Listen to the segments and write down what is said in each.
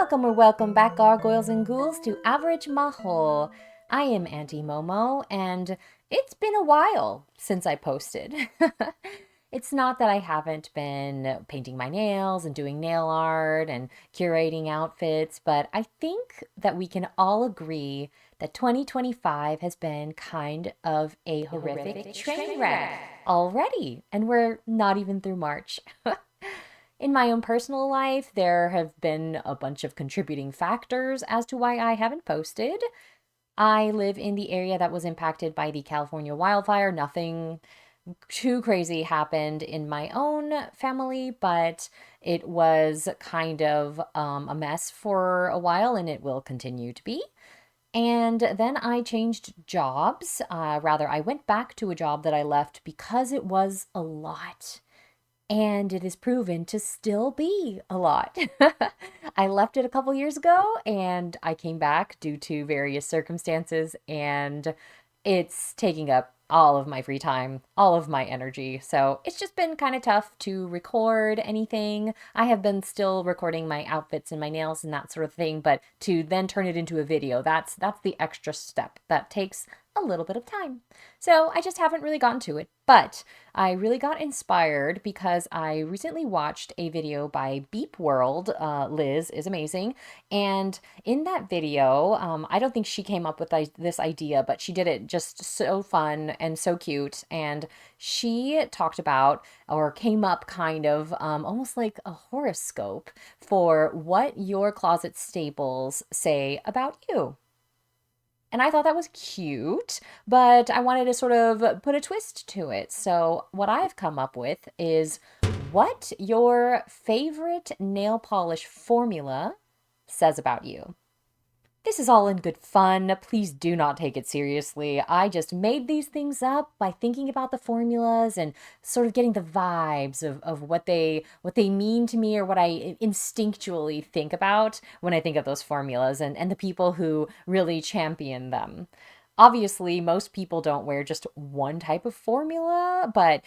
Welcome or welcome back, gargoyles and ghouls, to Average Mahou. I am Auntie Momo, and it's been a while since I posted. It's not that I haven't been painting my nails and doing nail art and curating outfits, but I think that we can all agree that 2025 has been kind of a horrific train wreck already, and we're not even through March. In my own personal life, there have been a bunch of contributing factors as to why I haven't posted. I live in the area that was impacted by the California wildfire. Nothing too crazy happened in my own family, but it was kind of a mess for a while, and it will continue to be. And then I changed jobs. Rather, I went back to a job that I left because it was a lot. And it is proven to still be a lot. I left it a couple years ago and I came back due to various circumstances, and it's taking up all of my free time, all of my energy. So it's just been kind of tough to record anything. I have been still recording my outfits and my nails and that sort of thing, but to then turn it into a video, that's the extra step that takes a little bit of time. So I just haven't really gotten to it, but I really got inspired because I recently watched a video by Beepworld. Liz is amazing. And in that video, I don't think she came up with this idea, but she did it just so fun and so cute. And she talked about, or came up kind of almost like a horoscope for what your closet staples say about you. And I thought that was cute, but I wanted to sort of put a twist to it. So, what I've come up with is what your favorite nail polish formula says about you. This is all in good fun. Please do not take it seriously. I just made these things up by thinking about the formulas and sort of getting the vibes of what they mean to me, or what I instinctually think about when I think of those formulas, and the people who really champion them. Obviously, most people don't wear just one type of formula, but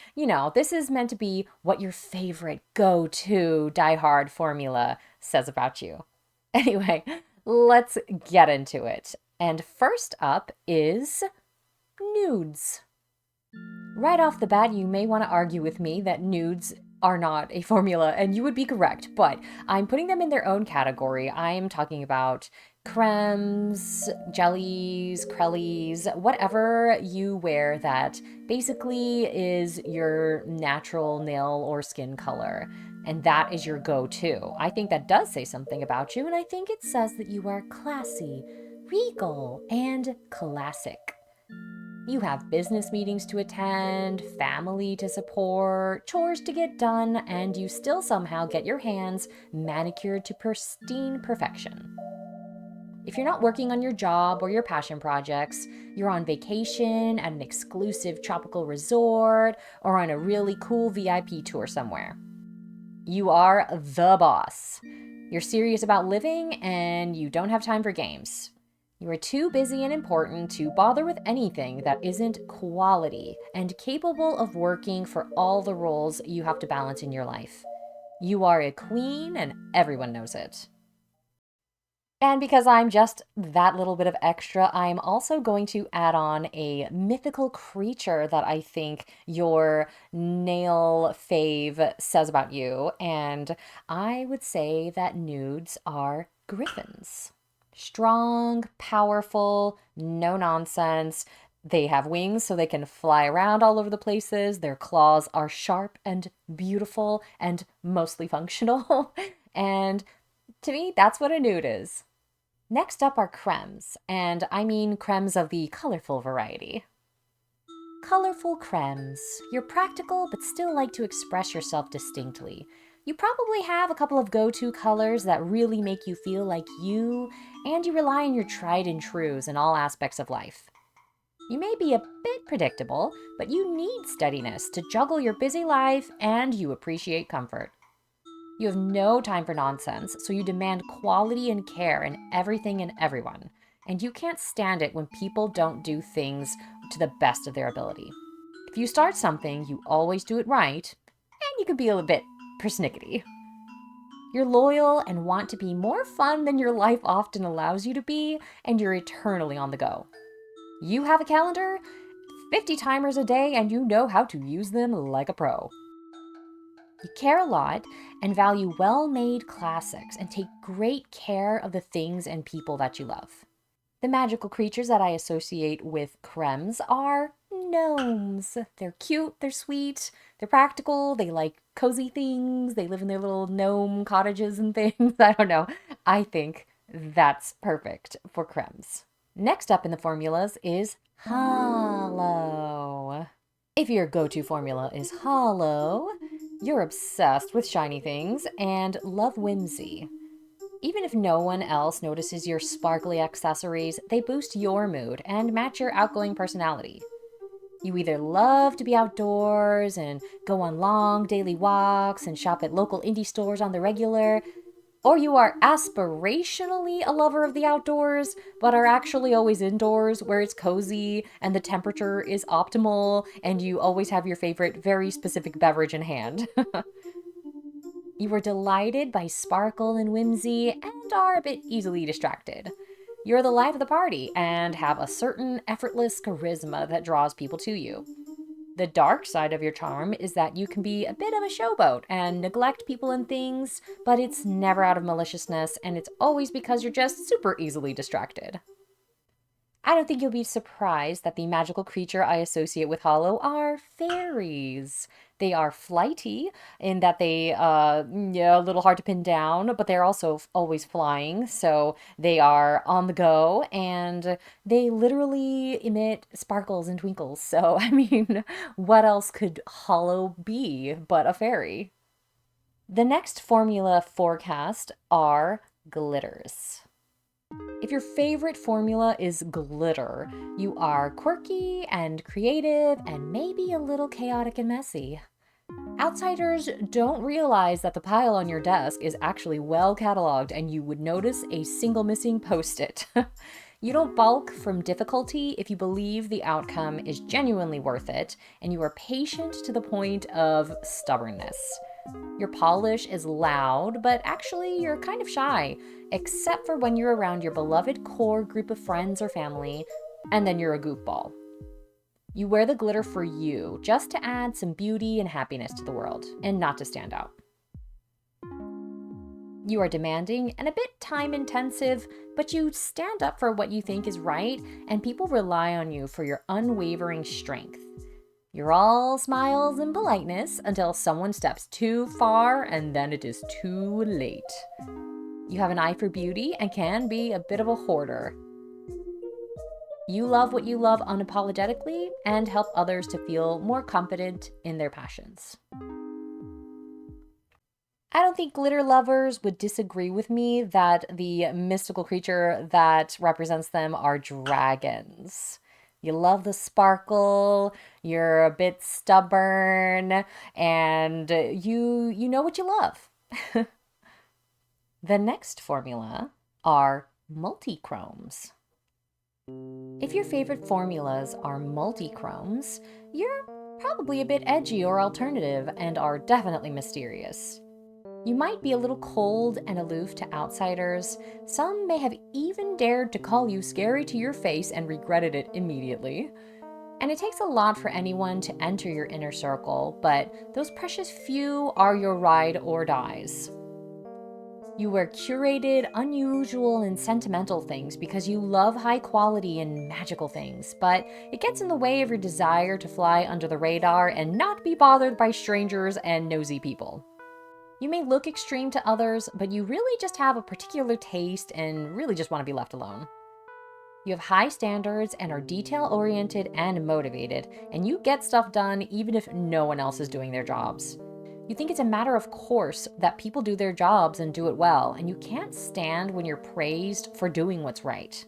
this is meant to be what your favorite go-to die-hard formula says about you. Anyway, let's get into it. And first up is nudes. Right off the bat, you may want to argue with me that nudes are not a formula, and you would be correct, but I'm putting them in their own category. I'm talking about cremes, jellies, crellies, whatever you wear that basically is your natural nail or skin color. And that is your go to. I think that does say something about you, and I think it says that you are classy, regal, and classic. You have business meetings to attend, family to support, chores to get done, and you still somehow get your hands manicured to pristine perfection. If you're not working on your job or your passion projects, you're on vacation at an exclusive tropical resort or on a really cool VIP tour somewhere. You are the boss. You're serious about living and you don't have time for games. You are too busy and important to bother with anything that isn't quality and capable of working for all the roles you have to balance in your life. You are a queen and everyone knows it. And because I'm just that little bit of extra, I'm also going to add on a mythical creature that I think your nail fave says about you. And I would say that nudes are griffins. Strong, powerful, no nonsense. They have wings so they can fly around all over the places. Their claws are sharp and beautiful and mostly functional. And to me, that's what a nude is. Next up are cremes, and I mean cremes of the colorful variety. Colorful cremes. You're practical but still like to express yourself distinctly. You probably have a couple of go-to colors that really make you feel like you, and you rely on your tried and trues in all aspects of life. You may be a bit predictable, but you need steadiness to juggle your busy life, and you appreciate comfort. You have no time for nonsense, so you demand quality and care in everything and everyone. And you can't stand it when people don't do things to the best of their ability. If you start something, you always do it right, and you can be a little bit persnickety. You're loyal and want to be more fun than your life often allows you to be, and you're eternally on the go. You have a calendar, 50 timers a day, and you know how to use them like a pro. You care a lot and value well-made classics and take great care of the things and people that you love. The magical creatures that I associate with Cremes are gnomes. They're cute, they're sweet, they're practical, they like cozy things, they live in their little gnome cottages and things. I don't know. I think that's perfect for Cremes. Next up in the formulas is Holo. If your go-to formula is Holo, you're obsessed with shiny things and love whimsy. Even if no one else notices your sparkly accessories, they boost your mood and match your outgoing personality. You either love to be outdoors and go on long daily walks and shop at local indie stores on the regular, or you are aspirationally a lover of the outdoors, but are actually always indoors where it's cozy and the temperature is optimal and you always have your favorite very specific beverage in hand. You are delighted by sparkle and whimsy and are a bit easily distracted. You're the life of the party and have a certain effortless charisma that draws people to you. The dark side of your charm is that you can be a bit of a showboat and neglect people and things, but it's never out of maliciousness and it's always because you're just super easily distracted. I don't think you'll be surprised that the magical creature I associate with Holo are fairies. They are flighty in that they, a little hard to pin down, but they're also always flying. So they are on the go and they literally emit sparkles and twinkles. So, I mean, what else could Holo be but a fairy? The next formula forecast are glitters. If your favorite formula is glitter, you are quirky and creative and maybe a little chaotic and messy. Outsiders don't realize that the pile on your desk is actually well cataloged and you would notice a single missing post-it. You don't balk from difficulty if you believe the outcome is genuinely worth it, and you are patient to the point of stubbornness. Your polish is loud, but actually you're kind of shy, except for when you're around your beloved core group of friends or family, and then you're a goofball. You wear the glitter for you, just to add some beauty and happiness to the world, and not to stand out. You are demanding and a bit time-intensive, but you stand up for what you think is right, and people rely on you for your unwavering strength. You're all smiles and politeness until someone steps too far, and then it is too late. You have an eye for beauty and can be a bit of a hoarder. You love what you love unapologetically and help others to feel more confident in their passions. I don't think glitter lovers would disagree with me that the mystical creature that represents them are dragons. You love the sparkle, you're a bit stubborn, and you know what you love. The next formula are multichromes. If your favorite formulas are multichromes, you're probably a bit edgy or alternative and are definitely mysterious. You might be a little cold and aloof to outsiders. Some may have even dared to call you scary to your face and regretted it immediately. And it takes a lot for anyone to enter your inner circle, but those precious few are your ride or dies. You wear curated, unusual, and sentimental things because you love high quality and magical things, but it gets in the way of your desire to fly under the radar and not be bothered by strangers and nosy people. You may look extreme to others, but you really just have a particular taste and really just want to be left alone. You have high standards and are detail-oriented and motivated, and you get stuff done even if no one else is doing their jobs. You think it's a matter of course that people do their jobs and do it well, and you can't stand when you're praised for doing what's right.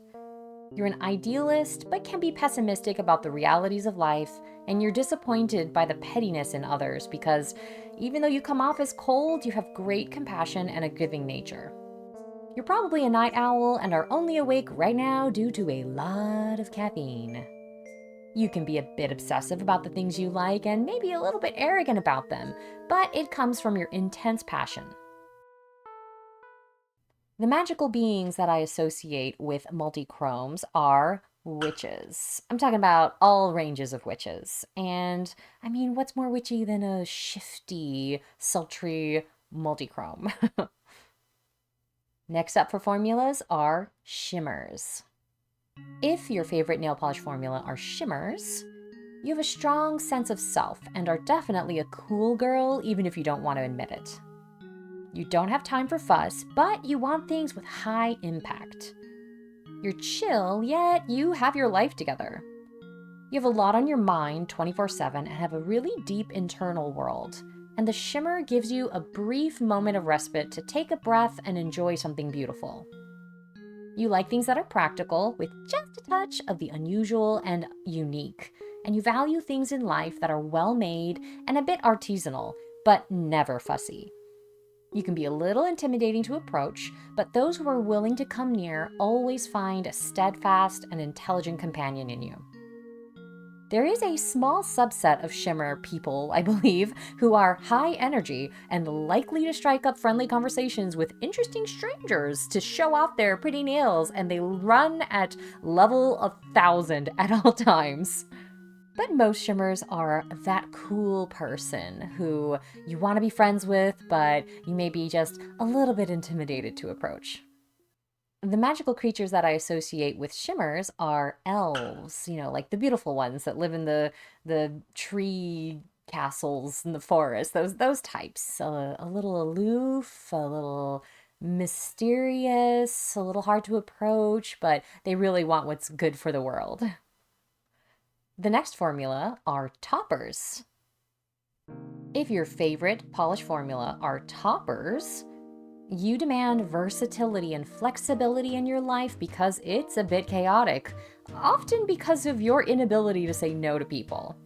You're an idealist, but can be pessimistic about the realities of life, and you're disappointed by the pettiness in others because even though you come off as cold, you have great compassion and a giving nature. You're probably a night owl and are only awake right now due to a lot of caffeine. You can be a bit obsessive about the things you like and maybe a little bit arrogant about them, but it comes from your intense passion. The magical beings that I associate with multichromes are witches. I'm talking about all ranges of witches. And I mean, what's more witchy than a shifty, sultry multichrome? Next up for formulas are shimmers. If your favorite nail polish formula are shimmers, you have a strong sense of self and are definitely a cool girl, even if you don't want to admit it. You don't have time for fuss, but you want things with high impact. You're chill, yet you have your life together. You have a lot on your mind 24/7 and have a really deep internal world. And the shimmer gives you a brief moment of respite to take a breath and enjoy something beautiful. You like things that are practical with just a touch of the unusual and unique. And you value things in life that are well made and a bit artisanal, but never fussy. You can be a little intimidating to approach, but those who are willing to come near always find a steadfast and intelligent companion in you. There is a small subset of shimmer people, I believe, who are high energy and likely to strike up friendly conversations with interesting strangers to show off their pretty nails, and they run at level 1,000 at all times. But most shimmers are that cool person who you want to be friends with, but you may be just a little bit intimidated to approach. The magical creatures that I associate with shimmers are elves, like the beautiful ones that live in the tree castles in the forest. Those types, a little aloof, a little mysterious, a little hard to approach, but they really want what's good for the world. The next formula are toppers. If your favorite polish formula are toppers, you demand versatility and flexibility in your life because it's a bit chaotic, often because of your inability to say no to people.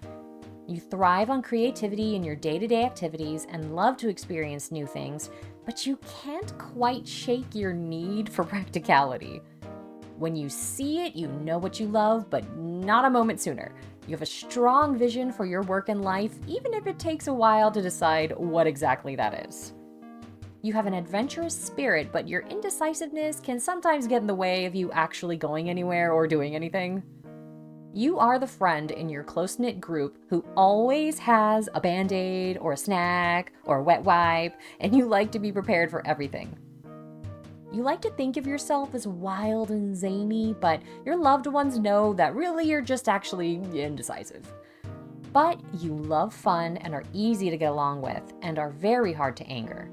You thrive on creativity in your day-to-day activities and love to experience new things, but you can't quite shake your need for practicality. When you see it, you know what you love, but not a moment sooner. You have a strong vision for your work and life, even if it takes a while to decide what exactly that is. You have an adventurous spirit, but your indecisiveness can sometimes get in the way of you actually going anywhere or doing anything. You are the friend in your close-knit group who always has a Band-Aid or a snack or a wet wipe, and you like to be prepared for everything. You like to think of yourself as wild and zany, but your loved ones know that really you're just actually indecisive. But you love fun and are easy to get along with and are very hard to anger.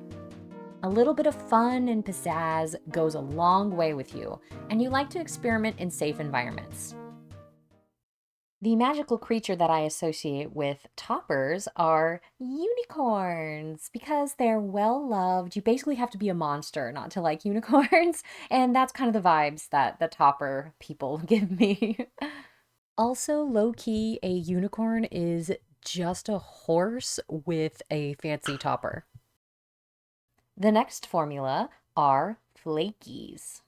A little bit of fun and pizzazz goes a long way with you, and you like to experiment in safe environments. The magical creature that I associate with toppers are unicorns because they're well loved. You basically have to be a monster not to like unicorns, and that's kind of the vibes that the topper people give me. Also, low key, a unicorn is just a horse with a fancy topper. The next formula are flakies.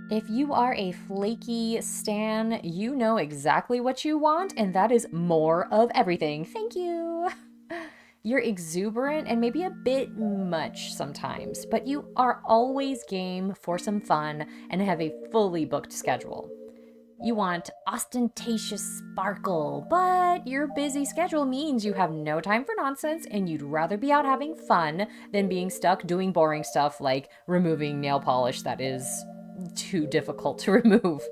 If you are a flaky stan, you know exactly what you want, and that is more of everything. Thank you. You're exuberant and maybe a bit much sometimes, but you are always game for some fun and have a fully booked schedule. You want ostentatious sparkle, but your busy schedule means you have no time for nonsense and you'd rather be out having fun than being stuck doing boring stuff like removing nail polish that is too difficult to remove.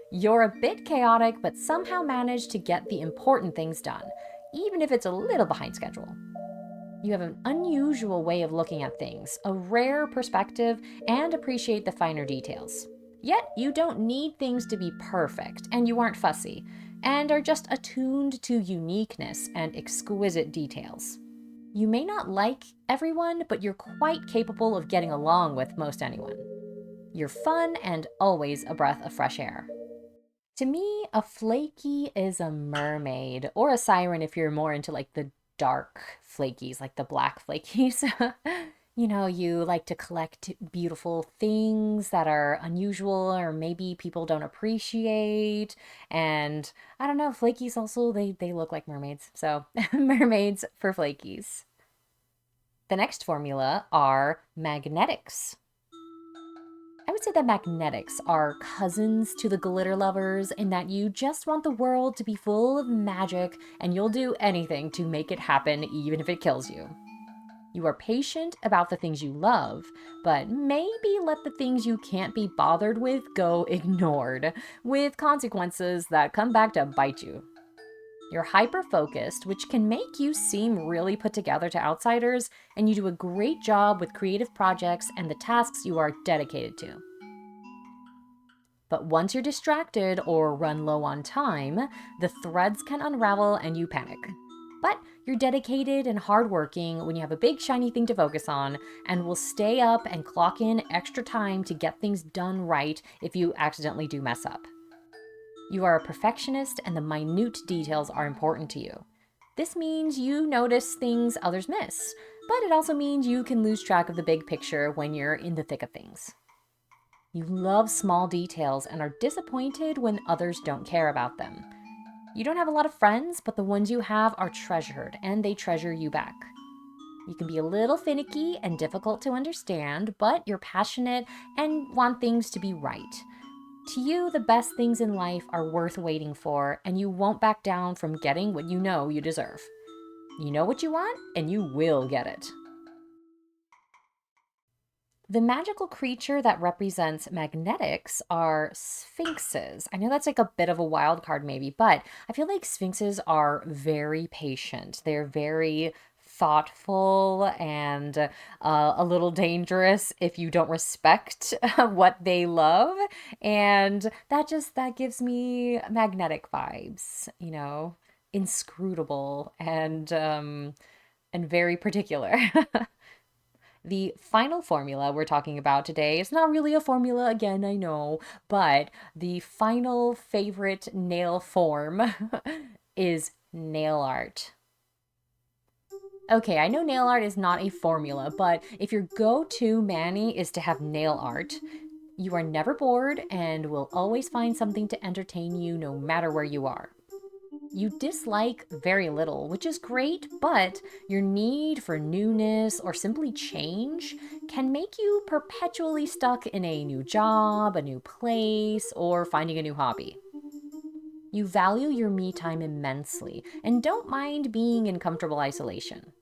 You're a bit chaotic, but somehow manage to get the important things done, even if it's a little behind schedule. You have an unusual way of looking at things, a rare perspective, and appreciate the finer details. Yet you don't need things to be perfect, and you aren't fussy, and are just attuned to uniqueness and exquisite details. You may not like everyone, but you're quite capable of getting along with most anyone. You're fun and always a breath of fresh air. To me, a flaky is a mermaid, or a siren if you're more into like the dark flakies, like the black flakies. You like to collect beautiful things that are unusual or maybe people don't appreciate. And I don't know, flakies also, they look like mermaids. So mermaids for flakies. The next formula are magnetics. say that magnetics are cousins to the glitter lovers in that you just want the world to be full of magic and you'll do anything to make it happen, even if it kills you. You are patient about the things you love, but maybe let the things you can't be bothered with go ignored, with consequences that come back to bite you. You're hyper-focused, which can make you seem really put together to outsiders, and you do a great job with creative projects and the tasks you are dedicated to. But once you're distracted or run low on time, the threads can unravel and you panic. But you're dedicated and hardworking when you have a big shiny thing to focus on, and will stay up and clock in extra time to get things done right if you accidentally do mess up. You are a perfectionist and the minute details are important to you. This means you notice things others miss, but it also means you can lose track of the big picture when you're in the thick of things. You love small details and are disappointed when others don't care about them. You don't have a lot of friends, but the ones you have are treasured and they treasure you back. You can be a little finicky and difficult to understand, but you're passionate and want things to be right. To you, the best things in life are worth waiting for, and you won't back down from getting what you know you deserve. You know what you want, and you will get it. The magical creature that represents magnetics are sphinxes. I know that's like a bit of a wild card maybe, but I feel like sphinxes are very patient. They're very thoughtful and a little dangerous if you don't respect what they love. And that gives me magnetic vibes, inscrutable and very particular. The final formula we're talking about today is not really a formula, again, I know, but the final favorite nail form is nail art. Okay, I know nail art is not a formula, but if your go-to mani is to have nail art, you are never bored and will always find something to entertain you no matter where you are. You dislike very little, which is great, but your need for newness or simply change can make you perpetually stuck in a new job, a new place, or finding a new hobby. You value your me time immensely and don't mind being in comfortable isolation.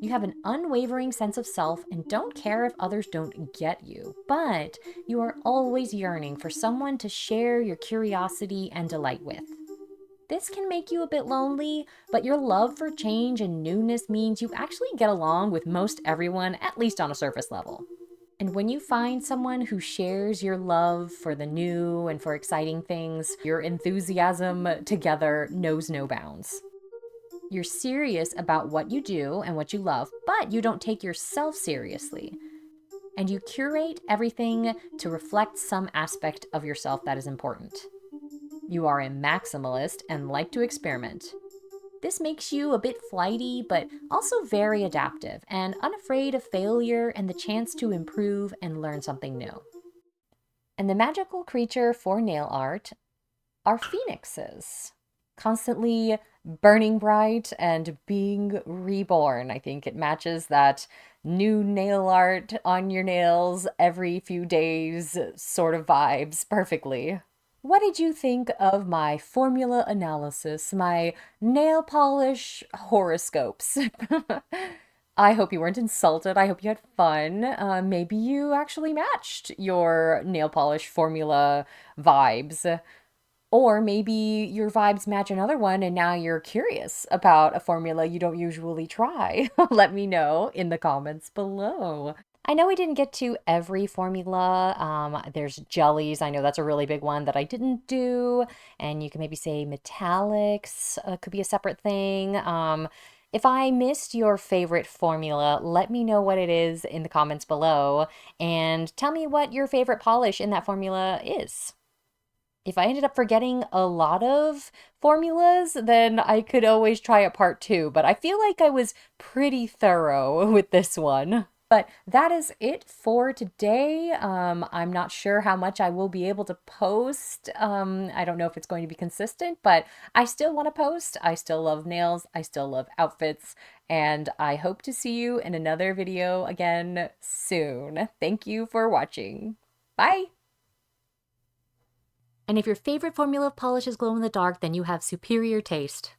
You have an unwavering sense of self and don't care if others don't get you, but you are always yearning for someone to share your curiosity and delight with. This can make you a bit lonely, but your love for change and newness means you actually get along with most everyone, at least on a surface level. And when you find someone who shares your love for the new and for exciting things, your enthusiasm together knows no bounds. You're serious about what you do and what you love, but you don't take yourself seriously. And you curate everything to reflect some aspect of yourself that is important. You are a maximalist and like to experiment. This makes you a bit flighty, but also very adaptive and unafraid of failure and the chance to improve and learn something new. And the magical creature for nail art are phoenixes, constantly burning bright and being reborn. I think it matches that new nail art on your nails every few days sort of vibes perfectly. What did you think of my formula analysis, my nail polish horoscopes? I hope you weren't insulted. I hope you had fun. Maybe you actually matched your nail polish formula vibes. Or maybe your vibes match another one and now you're curious about a formula you don't usually try. Let me know in the comments below. I know we didn't get to every formula. There's jellies. I know that's a really big one that I didn't do. And you can maybe say metallics could be a separate thing. If I missed your favorite formula, let me know what it is in the comments below and tell me what your favorite polish in that formula is. If I ended up forgetting a lot of formulas, then I could always try a part two, but I feel like I was pretty thorough with this one. But that is it for today. I'm not sure how much I will be able to post. I don't know if it's going to be consistent, but I still want to post. I still love nails. I still love outfits. And I hope to see you in another video again soon. Thank you for watching. Bye! And if your favorite formula of polish is glow in the dark, then you have superior taste.